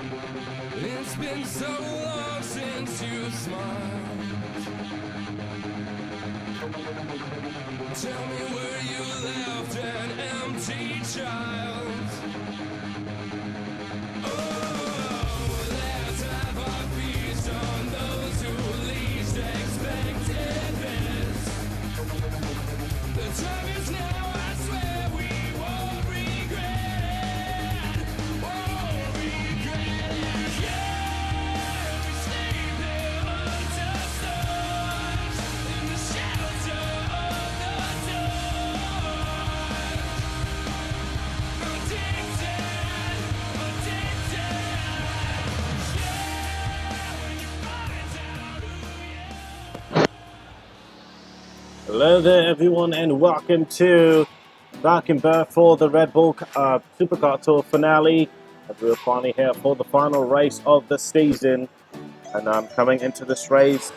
It's been so long since you smiled. Tell me where you left an empty child. Oh, let's have our feast on those who least expected this. The time is now, I swear we won't regret it. Won't regret it. Yeah, we stayed there under stars in the shelter of the dark. Addicted. Yeah, when you find out who you. Hello there, everyone, and welcome to Valkenburg for the Red Bull SuperCar Tour finale. And we're finally here for the final race of the season. And coming into this race,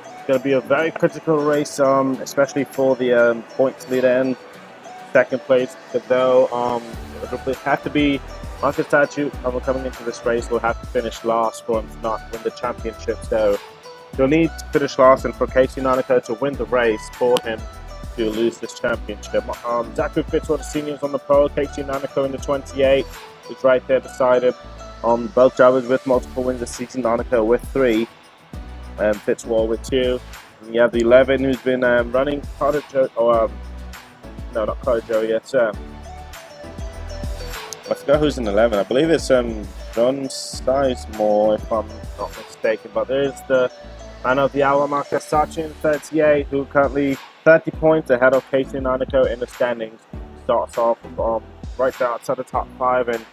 it's going to be a very critical race, especially for the points leader and second place. Though it will have to be Marcus Statue coming into this race will have to finish last for him to not win the championship. So he'll need to finish last, and for Casey Nanako to win the race for him to lose this championship. Zachary Fitzwater Sr. is on the pole, Casey Nanako in the 28 is right there beside him. Both drivers with multiple wins this season, Nanako with 3, and Fitzwater with 2. And you have the 11 who's been running Carter Joe, no, not Carter Joe yet. I forgot who's in 11. I believe it's John Sizemore, if I'm not mistaken. But there's the man of the hour, Marcus Sachi in 38, who currently 30 points ahead of Casey Nanako in the standings. Starts off right there outside the top 5, and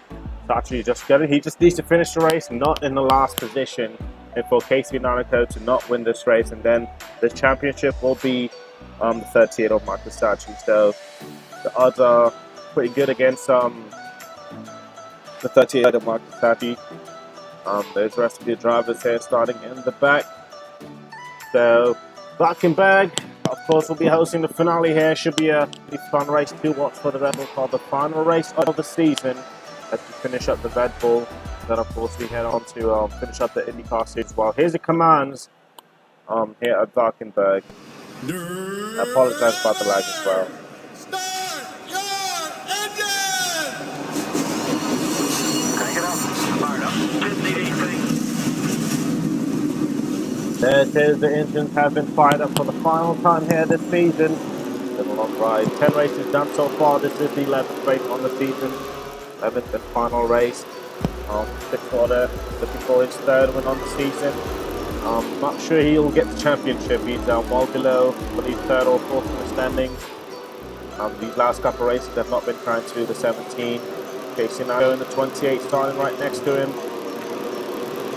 Sachi he just needs to finish the race, not in the last position, and for Casey Nanako to not win this race, and then the championship will be the 38 of Marcus Sachi. So the odds are pretty good against the 38 of Marcus Sachi. There's the rest of the drivers here starting in the back. So Valkenburg, of course, will be hosting the finale here. Should be a pretty fun race to watch for the Red Bull, called the final race of the season as we finish up the Red Bull. Then, of course, we head on to finish up the IndyCar series as well. Here's the commands here at Valkenburg. I apologize about the lag as well. Start your engine! Crank it up. Fire up. Didn't need anything. There it is, the engines have been fired up for the final time here this season. Been a long ride, 10 races done so far. This is the 11th race on the season, 11th and final race. Fitzwater looking for his 3rd win on the season. Not sure he'll get the championship. He's well below, I believe 3rd or 4th in the standings. These last couple of races have not been kind to the 17. Casey Nanako in the 28 starting right next to him.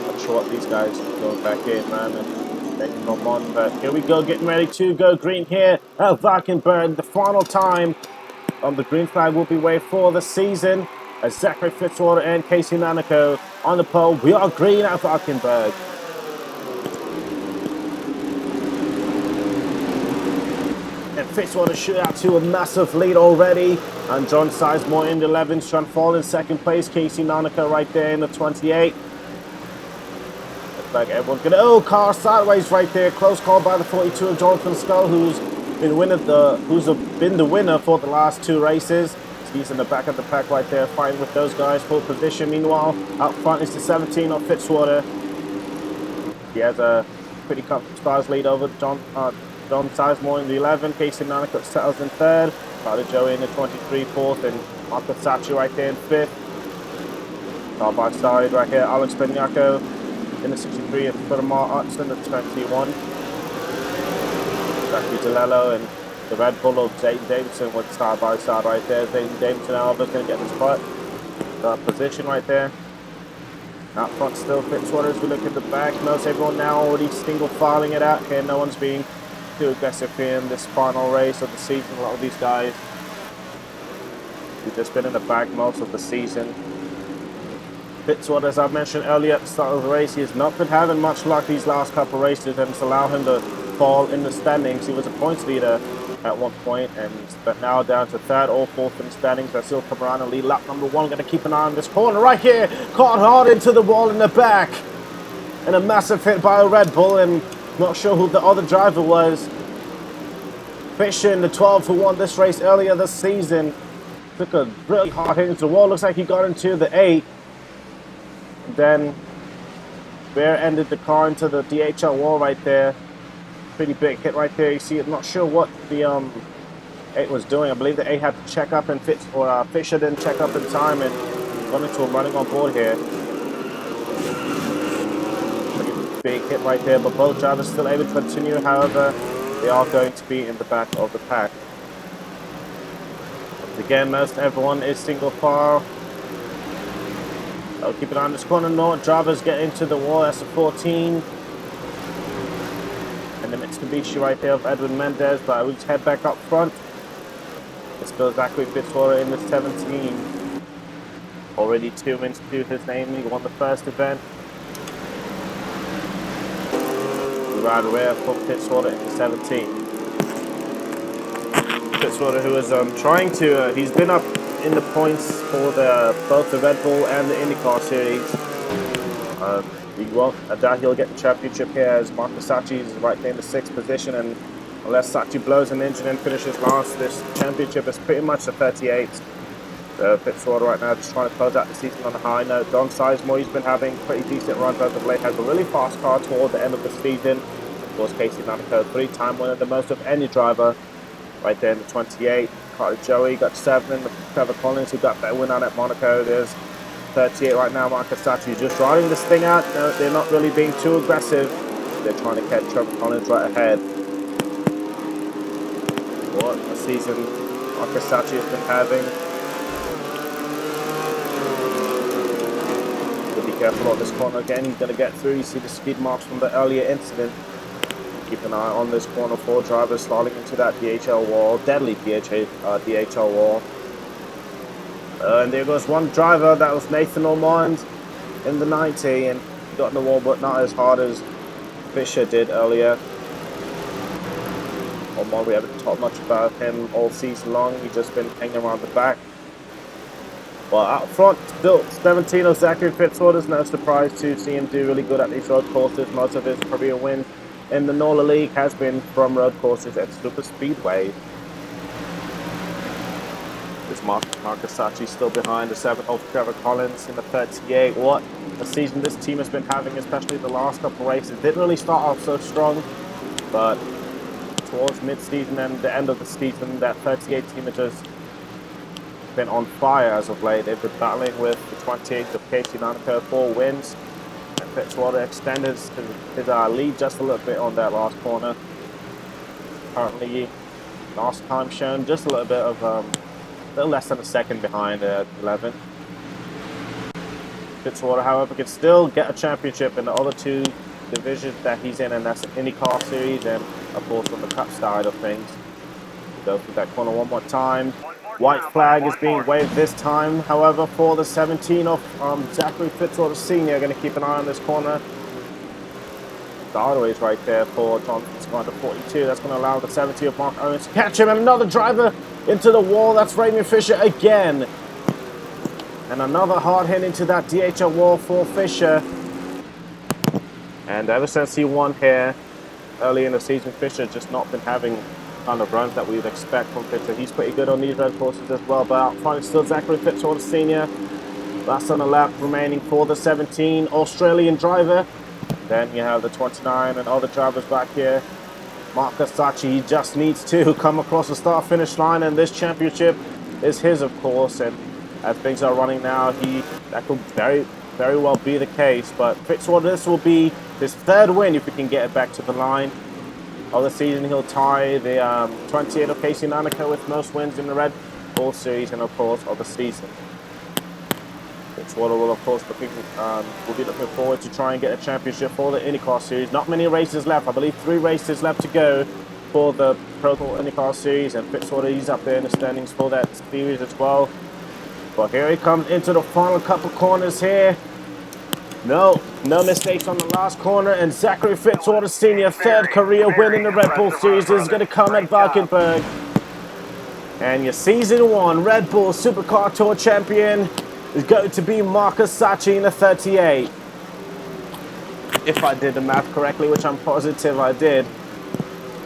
Not sure what these guys are going back in, man, and taking them on. But here we go, getting ready to go green here at Valkenburg. The final time on the green flag will be waved for the season as Zachary Fitzwater and Casey Nanako on the pole. We are green at Valkenburg. And Fitzwater shoot out to a massive lead already. And John Sizemore in the 11th trying to fall in second place. Casey Nanako right there in the 28. Looks like everyone's gonna. Oh, car sideways right there. Close call by the 42 of Jonathan Skull, who's been the winner for the last 2 races. He's in the back of the pack right there, fighting with those guys. Full position. Meanwhile, out front is the 17 of Fitzwater. He has a pretty comfortable stars lead over John Sizemore in the 11. Casey Nanako settles in 3rd. Carter Joey in the 23, 4th, and Marcus Sachi right there in 5th. Side by side right here, Alex Benyako in the 63, and Furman Utz in the 21. Zachary DeLello and the Red Bull of Zayden Davidson went side by side right there. Zayden Davidson, Alba's going to get this spot. Position right there. Out front still Fitzwater as we look at the back. Most everyone now already single filing it out here. No one's being too aggressive here in this final race of the season. A lot of these guys who've just been in the back most of the season. Fitzwater, as I mentioned earlier at the start of the race, he has not been having much luck these last couple of races, and it's allowed him to fall in the standings. He was a points leader at one point, but now down to third or fourth in the standings. They'll still come around and lead lap number one. Going to keep an eye on this corner right here. Caught hard into the wall in the back. And a massive hit by a Red Bull, and not sure who the other driver was. Fisher in the 12 who won this race earlier this season. Took a really hard hit into the wall. Looks like he got into the 8. Then rear-ended the car into the DHL wall right there. Pretty big hit right there. You see, I'm not sure what the 8 was doing. I believe the 8 had to check up, and Fisher didn't check up in time and got into him running on board here. Big hit right there, but both drivers still able to continue. However, they are going to be in the back of the pack. Once again, most everyone is single file. I'll keep an eye on this corner. No drivers get into the wall. That's a 14. And the Mitsubishi right there of Edwin Mendez, but I will just head back up front. It's still Zachary Fitzwater in the 17. Already 2 wins to his name. He won the first event. Right rear for Fitzwater in the 17. Fitzwater, who is trying to, he's been up in the points for both the Red Bull and the IndyCar series. I doubt he'll get the championship here, as Marcus Sachi is right there in the 6th position, and unless Sachi blows an engine and finishes last, this championship is pretty much the 38. Fitzwater right now just trying to close out the season on a high note. Don Sizemore, he's been having pretty decent runs as of late, has a really fast car toward the end of the season. Of course, Casey Monaco, 3-time winner, the most of any driver, right there in the 28. Carter Joey got 7, Trevor Collins, who got that win out at Monaco. There's 38 right now. Marcus Sachi just riding this thing out. No, they're not really being too aggressive. They're trying to catch Trevor Collins right ahead. What a season Marcus Sachi has been having. Be careful on this corner again. He's going to get through. You see the skid marks from the earlier incident. Keep an eye on this corner. 4 drivers sliding into that DHL wall. Deadly DHL wall. And there goes one driver. That was Nathan Ormond in the 90, and he got in the wall, but not as hard as Fisher did earlier. Ormond, we haven't talked much about him all season long. He's just been hanging around the back. Well, out front, still 17 of Zachary Fitzwater. No surprise to see him do really good at these road courses. Most of his career wins in the NORLA League has been from road courses at Super Speedway. This Marcus Sachi still behind the 7th of Trevor Collins in the 38. What a season this team has been having, especially the last couple of races. Didn't really start off so strong, but towards mid-season and the end of the season, that 38 team has just been on fire as of late. They've been battling with the 28th of Casey Monaco, 4 wins, and Fitzwater extended his lead just a little bit on that last corner. Currently, last time shown just a little bit of a little less than a second behind 11. Fitzwater, however, can still get a championship in the other 2 divisions that he's in, and that's the IndyCar series and of course on the Cup side of things. Go through that corner one more time. White flag is being waved this time, however, for the 17 of Zachary Fitzwater Sr. Going to keep an eye on this corner. Dardois right there for Jonathan's going to 42. That's going to allow the 70 of Mark Owens to catch him, and another driver into the wall. That's Raymond Fisher again. And another hard hit into that DHL wall for Fisher. And ever since he won here early in the season, Fisher just not been having kind of runs that we would expect from Fisher. He's pretty good on these road courses as well, but out front is still Zachary Fitzwater Sr. Last on the lap remaining for the 17 Australian driver. Then you have the 29 and other drivers back here. Marcus Sachi, he just needs to come across the start-finish line, and this championship is his, of course. And as things are running now, that could very well be the case. But Fitzwater, this will be his 3rd win if he can get it back to the line. Of the season, he'll tie the 28 of Casey Monaco with most wins in the Red Bull series, and of course of the season. Fitzwater will of course be looking forward to try and get a championship for the IndyCar series. Not many races left. I believe 3 races left to go for the Pro IndyCar series, and Fitzwater, he's up there in the standings for that series as well. But here he comes into the final couple corners here. No mistakes on the last corner, and Zachary Fitzwater Sr., third career win in the Red Bull Series, is going to come at Valkenburg. And your Season 1 Red Bull Supercar Tour champion is going to be Marcus Sacchi in the 38. If I did the math correctly, which I'm positive I did.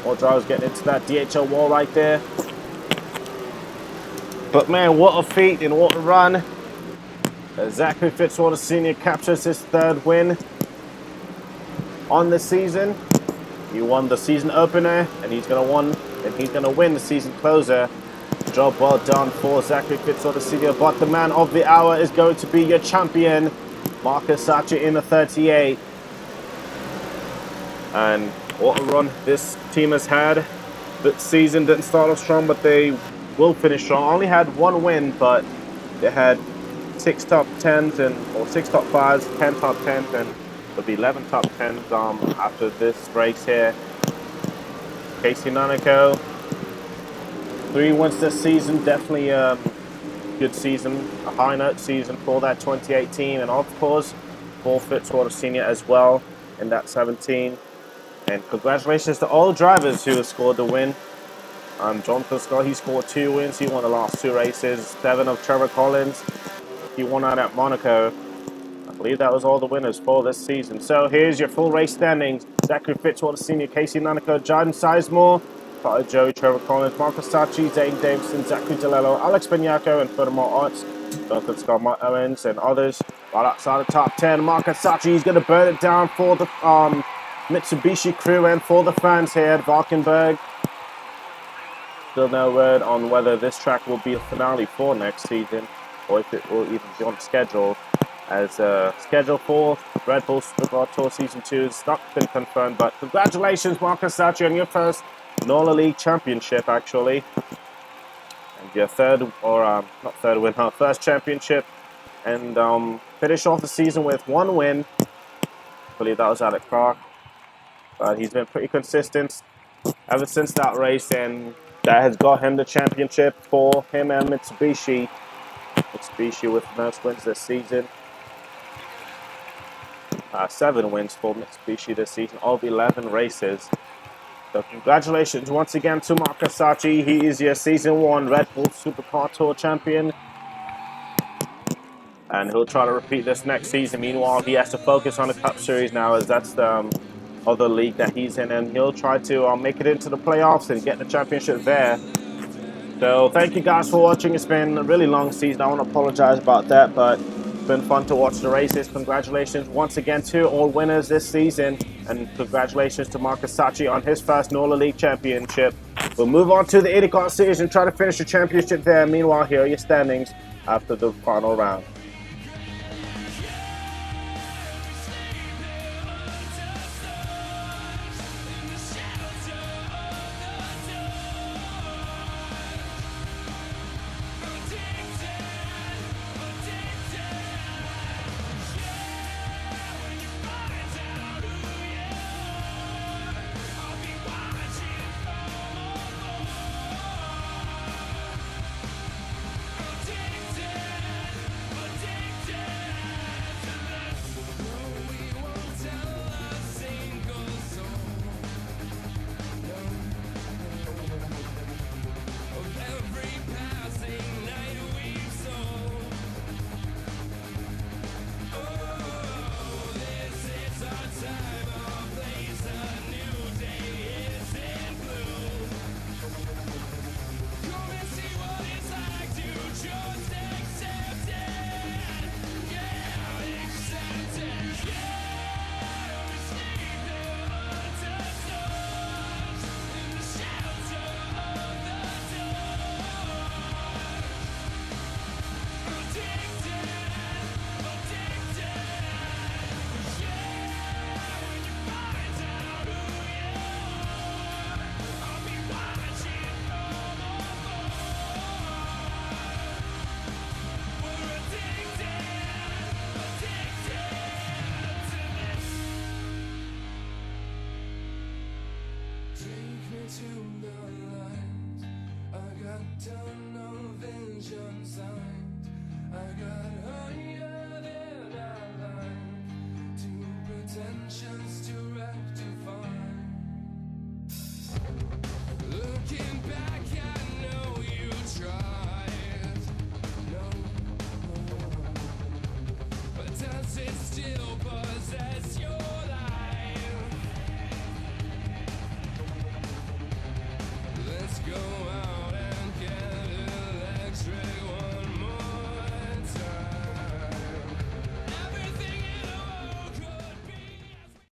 More drivers getting into that DHL wall right there. But man, what a feat and what a run. Zachary Fitzwater Sr. captures his third win on the season. He won the season opener, and he's gonna win the season closer. Job well done for Zachary Fitzwater Sr. But the man of the hour is going to be your champion, Marcus Sacchi in the 38. And what a run this team has had. The season didn't start off strong, but they will finish strong. Only had one win, but they had 6 top 10s or 6 top 5s, 10 top 10s, and there'll be 11 top 10s after this race here. Casey Nanico, 3 wins this season, definitely a good season, a high note season for that 2018, and of course for Fitzwater Sr. as well in that 17. And congratulations to all drivers who have scored the win. Jonathan Scott, he scored 2 wins. He won the last 2 races. 7 of Trevor Collins. He won out at Monaco. I believe that was all the winners for this season. So here's your full race standings. Zachary Fitzwater Sr., Casey Nanico, Jordan Sizemore, Carter Joey, Trevor Collins, Marcus Sacchi, Zane Davison, Zachary DeLello, Alex Benyako, and furthermore Arts, Jonathan Scott, Mark Owens, and others. Right outside the top 10, Marcus Sacchi is going to burn it down for the Mitsubishi crew and for the fans here at Valkenburg. Still no word on whether this track will be a finale for next season, or if it will even be on schedule. As schedule for Red Bull Supercar Tour Season 2 has not been confirmed, but congratulations, Marcus Sacchi, on your first NORLA League Championship, actually. And your first championship. And finish off the season with 1 win. I believe that was out at Clark. But he's been pretty consistent ever since that race, and that has got him the championship for him and Mitsubishi. Mitsubishi with the most wins this season. 7 wins for Mitsubishi this season, of 11 races. So congratulations once again to Marcus Sacchi. He is your Season 1 Red Bull Supercar Tour champion. And he'll try to repeat this next season. Meanwhile, he has to focus on the Cup Series now, as that's the other league that he's in. And he'll try to make it into the playoffs and get the championship there. So thank you guys for watching. It's been a really long season. I want to apologize about that, but it's been fun to watch the races. Congratulations once again to all winners this season. And congratulations to Marcus Sacchi on his first NORLA League Championship. We'll move on to the IndyCar Series and try to finish the championship there. Meanwhile, here are your standings after the final round. intentions to